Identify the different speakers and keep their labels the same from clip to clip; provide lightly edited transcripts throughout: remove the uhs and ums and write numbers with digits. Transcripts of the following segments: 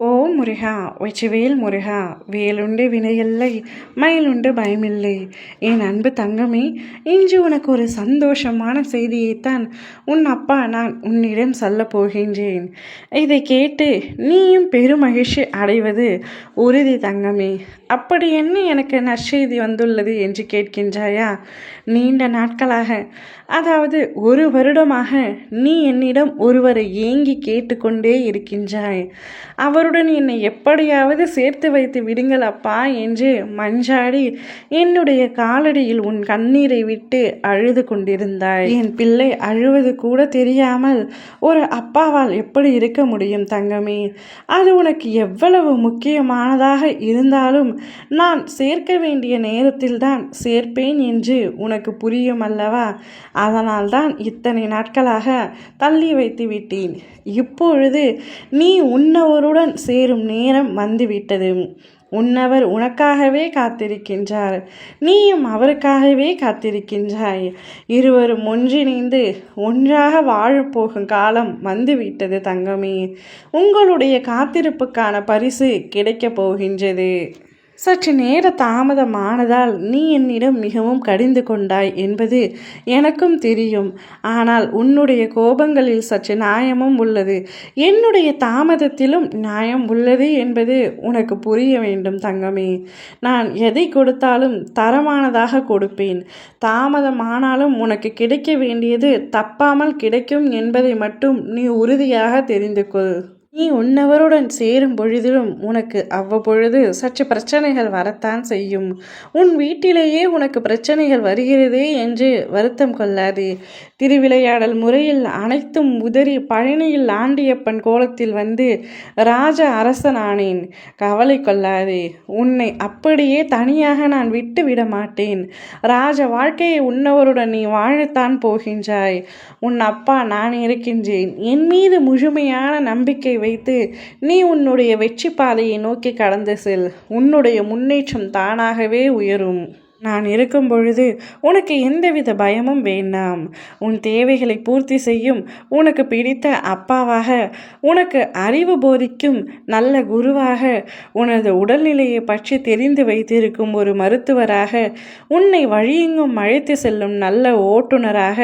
Speaker 1: ஓ முருகா! வெற்றிவேல் முருகா! வேலுண்டு வினையில்லை, மயிலுண்டு பயமில்லை. என் அன்பு தங்கமே, இன்று உனக்கு ஒரு சந்தோஷமான செய்தியைத்தான் உன் அப்பா நான் உன்னிடம் சொல்லப் போகின்றேன். இதை கேட்டு நீயும் பெருமகிழ்ச்சி அடைவது உறுதி தங்கமே. அப்படி என்ன எனக்கு நற்செய்தி வந்துள்ளது என்று கேட்கின்றாயா? நீண்ட நாட்களாக, அதாவது 1 வருடமாக நீ என்னிடம் ஒருவரை ஏங்கி கேட்டுக்கொண்டே இருக்கின்றாய். அவருடன் என்னை எப்படியாவது சேர்த்து வைத்து விடுங்கள் அப்பா என்று மஞ்சாடி என்னுடைய காலடியில் உன் கண்ணீரை விட்டு அழுது கொண்டிருந்தாய். என் பிள்ளை அழுவது கூட தெரியாமல் ஒரு அப்பாவால் எப்படி இருக்க முடியும் தங்கமே? அது உனக்கு எவ்வளவு முக்கியமானதாக இருந்தாலும் நான் சேர்க்க வேண்டிய நேரத்தில்தான் சேர்ப்பேன் என்று உனக்கு புரியும் அல்லவா? அதனால்தான் இத்தனை நாட்களாக தள்ளி வைத்து விட்டேன். இப்பொழுது நீ உன்னவருடன் சேரும் நேரம் வந்துவிட்டது. உன்னவர் உனக்காகவே காத்திருக்கின்றார், நீயும் அவருக்காகவே காத்திருக்கின்றாய். இருவரும் ஒன்றிணைந்து ஒன்றாக வாழப்போகும் காலம் வந்துவிட்டது தங்கமே. உங்களுடைய காத்திருப்புக்கான பரிசு கிடைக்கப் போகின்றது. சற்று நேர தாமதமானதால் நீ என்னிடம் மிகவும் கடிந்து கொண்டாய் என்பது எனக்கும் தெரியும். ஆனால் உன்னுடைய கோபங்களில் சற்று நியாயமும் உள்ளது, என்னுடைய தாமதத்திலும் நியாயம் உள்ளது என்பது உனக்கு புரிய வேண்டும் தங்கமே. நான் எதை கொடுத்தாலும் தரமானதாக கொடுப்பேன். தாமதமானாலும் உனக்கு கிடைக்க வேண்டியது தப்பாமல் கிடைக்கும் என்பதை மட்டும் நீ உறுதியாக தெரிந்து கொள். நீ உன்னவருடன் சேரும் பொழுதிலும் உனக்கு அவ்வப்பொழுது சற்று பிரச்சனைகள் வரத்தான் செய்யும். உன் வீட்டிலேயே உனக்கு பிரச்சனைகள் வருகிறதே என்று வருத்தம் கொள்ளாதே. திருவிளையாடல் முறையில் அனைத்தும் உதறி பழனியில் ஆண்டியப்பன் கோலத்தில் வந்து ராஜ அரசனானேன். கவலை கொள்ளாதே. உன்னை அப்படியே தனியாக நான் விட்டு விட மாட்டேன். ராஜ வாழ்க்கையை உன்னவருடன் நீ வாழத்தான் போகின்றாய். உன் அப்பா நான் இருக்கின்றேன். என் மீது முழுமையான நம்பிக்கை வைத்து நீ உன்னுடைய வெற்றி பாதையை நோக்கி கடந்து செல். உன்னுடைய முன்னேற்றம் தானாகவே உயரும். நான் இருக்கும் பொழுது உனக்கு எந்தவித பயமும் வேண்டாம். உன் தேவைகளை பூர்த்தி செய்யும் உனக்கு பிடித்த அப்பாவாக, உனக்கு அறிவு போதிக்கும் நல்ல குருவாக, உனது உடல்நிலையை பற்றி தெரிந்து வைத்திருக்கும் ஒரு மருத்துவராக, உன்னை வழியெங்கும் அழைத்து செல்லும் நல்ல ஓட்டுநராக,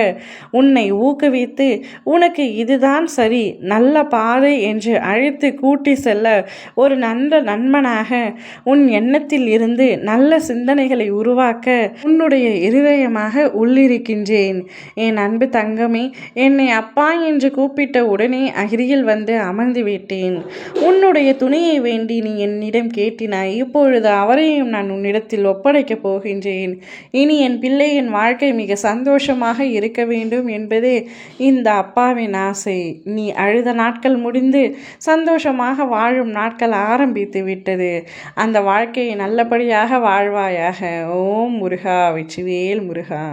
Speaker 1: உன்னை ஊக்குவித்து உனக்கு இதுதான் சரி, நல்ல பாதை என்று அழைத்து கூட்டி செல்ல ஒரு நல்ல நண்பனாக, உன் எண்ணத்தில் இருந்து நல்ல சிந்தனைகளை உருவாக்க உன்னுடைய இருதயமாக உள்ளிருக்கின்றேன். என் அன்பு தங்கமே, என்னை அப்பா என்று கூப்பிட்ட உடனே அருகில் வந்து அமர்ந்து விட்டேன். உன்னுடைய துணையை வேண்டி நீ என்னிடம் கேட்டினாய். இப்பொழுது அவரையும் நான் உன்னிடத்தில் ஒப்படைக்கப் போகின்றேன். இனி என் பிள்ளையின் வாழ்க்கை மிக சந்தோஷமாக இருக்க வேண்டும் என்பதே இந்த அப்பாவின் ஆசை. நீ அழுத நாட்கள் முடிந்து சந்தோஷமாக வாழும் நாட்கள் ஆரம்பித்து விட்டது. அந்த வாழ்க்கையை நல்லபடியாக வாழ்வாயாக. ஓம் முருகா! வெற்றிவேல் முருகா!